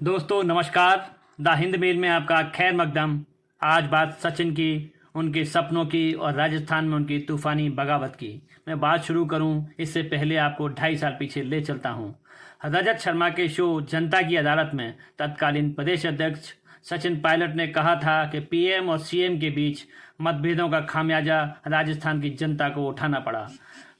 दोस्तों नमस्कार। The Hind mail में आपका खैर मकदम। आज बात सचिन की, उनके सपनों की और राजस्थान में उनकी तूफानी बगावत की। मैं बात शुरू करूं इससे पहले आपको 2.5 साल पीछे ले चलता हूं। रजत शर्मा के शो जनता की अदालत में तत्कालीन प्रदेश अध्यक्ष सचिन पायलट ने कहा था कि पीएम और सीएम के बीच मतभेदों का खामियाजा राजस्थान की जनता को उठाना पड़ा।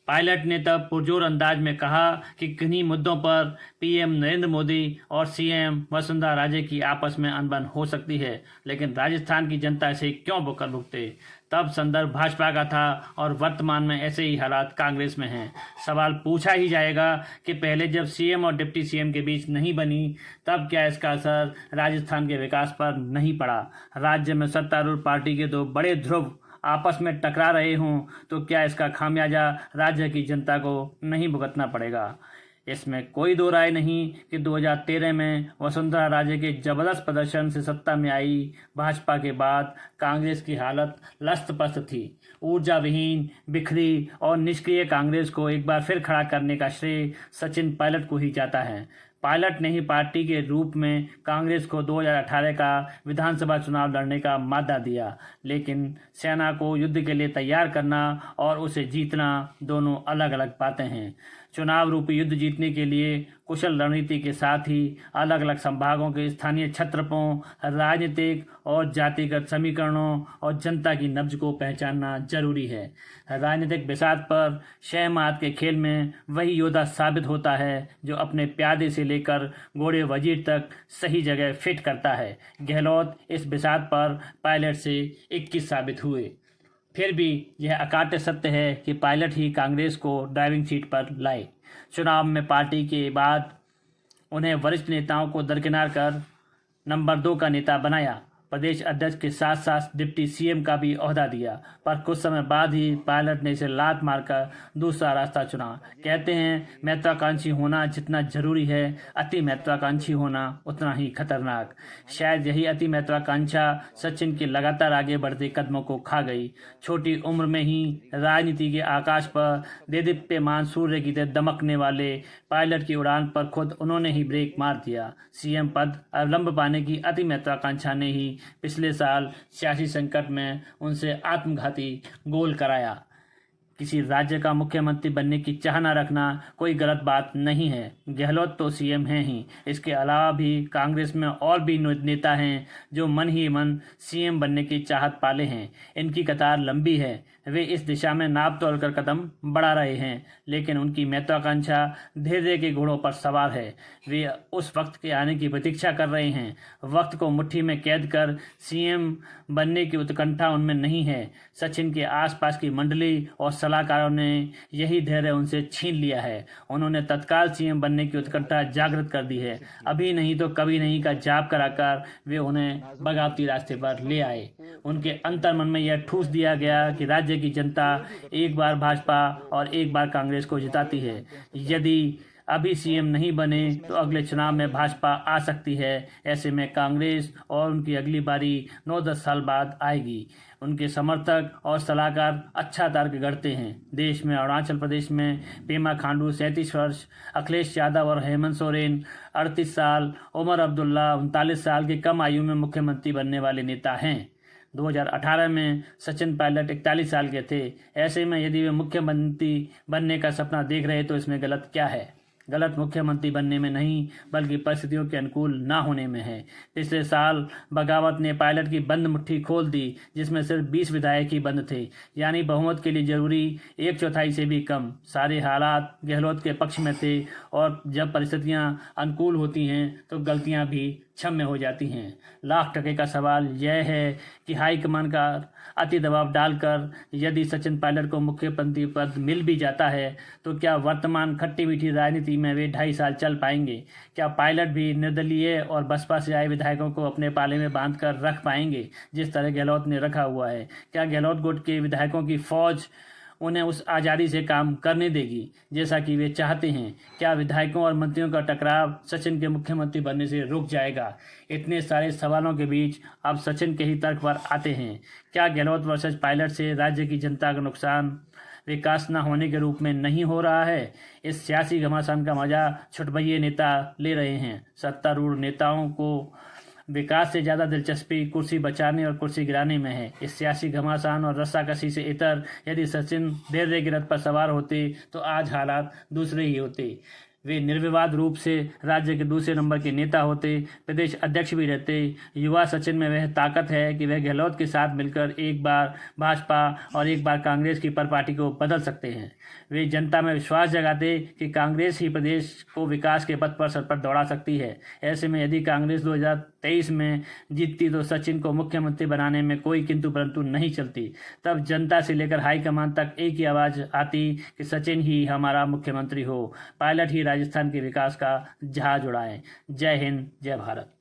पायलट ने तब पुरजोर अंदाज में कहा कि किन्हीं मुद्दों पर पीएम नरेंद्र मोदी और सीएम वसुंधरा राजे की आपस में अनबन हो सकती है, लेकिन राजस्थान की जनता इसे क्यों बुकर भुगते। तब संदर्भ भाजपा का था और वर्तमान में ऐसे ही हालात कांग्रेस में हैं। सवाल पूछा ही जाएगा कि पहले जब सीएम और डिप्टी सीएम के बीच नहीं बनी तब क्या इसका असर राजस्थान के विकास पर नहीं पड़ा। राज्य में सत्तारूढ़ पार्टी के दो बड़े ध्रुव आपस में टकरा रहे हों तो क्या इसका खामियाजा राज्य की जनता को नहीं भुगतना पड़ेगा। इसमें कोई दो राय नहीं कि 2013 में वसुंधरा राजे के जबरदस्त प्रदर्शन से सत्ता में आई भाजपा के बाद कांग्रेस की हालत लस्त-पस्त थी। ऊर्जा विहीन, बिखरी और निष्क्रिय कांग्रेस को एक बार फिर खड़ा करने का श्रेय सचिन पायलट को ही जाता है। पायलट ने ही पार्टी के रूप में कांग्रेस को 2018 का विधानसभा चुनाव लड़ने का मादा दिया, लेकिन सेना को युद्ध के लिए तैयार करना और उसे जीतना दोनों अलग अलग बातें हैं। चुनाव रूपी युद्ध जीतने के लिए कुशल रणनीति के साथ ही अलग अलग संभागों के स्थानीय छत्रपों, राजनीतिक और जातिगत समीकरणों और जनता की नब्ज को पहचानना जरूरी है। राजनीतिक बिसात पर शह मात के खेल में वही योद्धा साबित होता है जो अपने प्यादे से लेकर घोड़े वजीर तक सही जगह फिट करता है। गहलोत इस बिसात पर पायलट से 21 साबित हुए। फिर भी यह अकाट्य सत्य है कि पायलट ही कांग्रेस को ड्राइविंग सीट पर लाए। चुनाव में पार्टी के बाद उन्हें वरिष्ठ नेताओं को दरकिनार कर नंबर 2 का नेता बनाया। प्रदेश अध्यक्ष के साथ साथ डिप्टी सीएम का भी ओहदा दिया, पर कुछ समय बाद ही पायलट ने इसे लात मारकर दूसरा रास्ता चुना। कहते हैं महत्वाकांक्षी होना जितना जरूरी है, अति महत्वाकांक्षी होना उतना ही खतरनाक। शायद यही अति महत्वाकांक्षा सचिन के लगातार आगे बढ़ते कदमों को खा गई। छोटी उम्र में ही राजनीति के आकाश पर देदीप्यमान सूर्य की तरह दमकने वाले पायलट की उड़ान पर खुद उन्होंने ही ब्रेक मार दिया। सीएम पद अवलंब पाने की अति महत्वाकांक्षा ने ही पिछले साल सियासी संकट में उनसे आत्मघाती गोल कराया। किसी राज्य का मुख्यमंत्री बनने की चाह न रखना कोई गलत बात नहीं है। गहलोत तो सीएम हैं ही, इसके अलावा भी कांग्रेस में और भी नेता हैं जो मन ही मन सीएम बनने की चाहत पाले हैं। इनकी कतार लंबी है, वे इस दिशा में नाप तोल कर कदम बढ़ा रहे हैं, लेकिन उनकी महत्वाकांक्षा धैर्य के घोड़ों पर सवार है। वे उस वक्त के आने की प्रतीक्षा कर रहे हैं। वक्त को मुट्ठी में कैद कर सीएम बनने की उत्कंठा उनमें नहीं है। सचिन के आसपास की मंडली और सलाहकारों ने यही धैर्य उनसे छीन लिया है। उन्होंने तत्काल सीएम बनने की उत्कंठा जागृत कर दी है। अभी नहीं तो कभी नहीं का जाप कराकर वे उन्हें बगावती रास्ते पर ले आए। उनके अंतर्मन में यह ठूस दिया गया कि राज्य की जनता एक बार भाजपा और एक बार कांग्रेस को जिताती है। यदि अभी सीएम नहीं बने तो अगले चुनाव में भाजपा आ सकती है। ऐसे में कांग्रेस और उनकी अगली बारी 9-10 साल बाद आएगी। उनके समर्थक और सलाहकार अच्छा तर्क गढ़ते हैं। देश में अरुणाचल प्रदेश में पेमा खांडू 37 वर्ष, अखिलेश यादव और हेमंत सोरेन 38 साल, उमर अब्दुल्ला 39 साल की कम आयु में मुख्यमंत्री बनने वाले नेता हैं। 2018 में सचिन पायलट 41 साल के थे। ऐसे में यदि वे मुख्यमंत्री बनने का सपना देख रहे तो इसमें गलत क्या है। गलत मुख्यमंत्री बनने में नहीं बल्कि परिस्थितियों के अनुकूल ना होने में है। पिछले साल बगावत ने पायलट की बंद मुट्ठी खोल दी, जिसमें सिर्फ 20 विधायक ही बंद थे, यानी बहुमत के लिए जरूरी 1/4 से भी कम। सारे हालात गहलोत के पक्ष में थे और जब परिस्थितियां अनुकूल होती हैं तो गलतियां भी क्षम्य हो जाती हैं। लाख टके का सवाल यह है कि हाईकमान का अति दबाव डालकर यदि सचिन पायलट को मुख्यमंत्री पद मिल भी जाता है तो क्या वर्तमान खट्टी मीठी राजनीति में वे 2.5 साल चल पाएंगे। क्या पायलट भी निर्दलीय और बसपा से आए विधायकों को अपने पाले में बांध कर रख पाएंगे जिस तरह गहलोत ने रखा हुआ है। क्या गहलोत गुट के विधायकों की फौज उन्हें उस आज़ादी से काम करने देगी जैसा कि वे चाहते हैं? क्या विधायकों और मंत्रियों का टकराव सचिन के मुख्यमंत्री बनने से रुक जाएगा? इतने सारे सवालों के बीच अब सचिन के ही तर्क पर आते हैं। क्या गहलोत वर्सेस पायलट से राज्य की जनता का नुकसान विकास न होने के रूप में नहीं हो रहा है? इस सियासी घमासान का मजा छुटभइये नेता ले रहे हैं। सत्तारूढ़ नेताओं को विकास से ज़्यादा दिलचस्पी कुर्सी बचाने और कुर्सी गिराने में है। इस सियासी घमासान और रस्साकसी से इतर यदि सचिन धैर्य की रथ पर सवार होते तो आज हालात दूसरे ही होते। वे निर्विवाद रूप से राज्य के दूसरे नंबर के नेता होते, प्रदेश अध्यक्ष भी रहते। युवा सचिन में वह ताकत है कि वह गहलोत के साथ मिलकर एक बार भाजपा और एक बार कांग्रेस की पर पार्टी को बदल सकते हैं। वे जनता में विश्वास जगाते कि कांग्रेस ही प्रदेश को विकास के पथ पर सर पर दौड़ा सकती है। ऐसे में यदि कांग्रेस 2023 में जीतती तो सचिन को मुख्यमंत्री बनाने में कोई किंतु परंतु नहीं चलती। तब जनता से लेकर हाईकमान तक एक ही आवाज़ आती कि सचिन ही हमारा मुख्यमंत्री हो, पायलट ही राजस्थान के विकास का जहाज उड़ाएं। जय हिंद, जय भारत।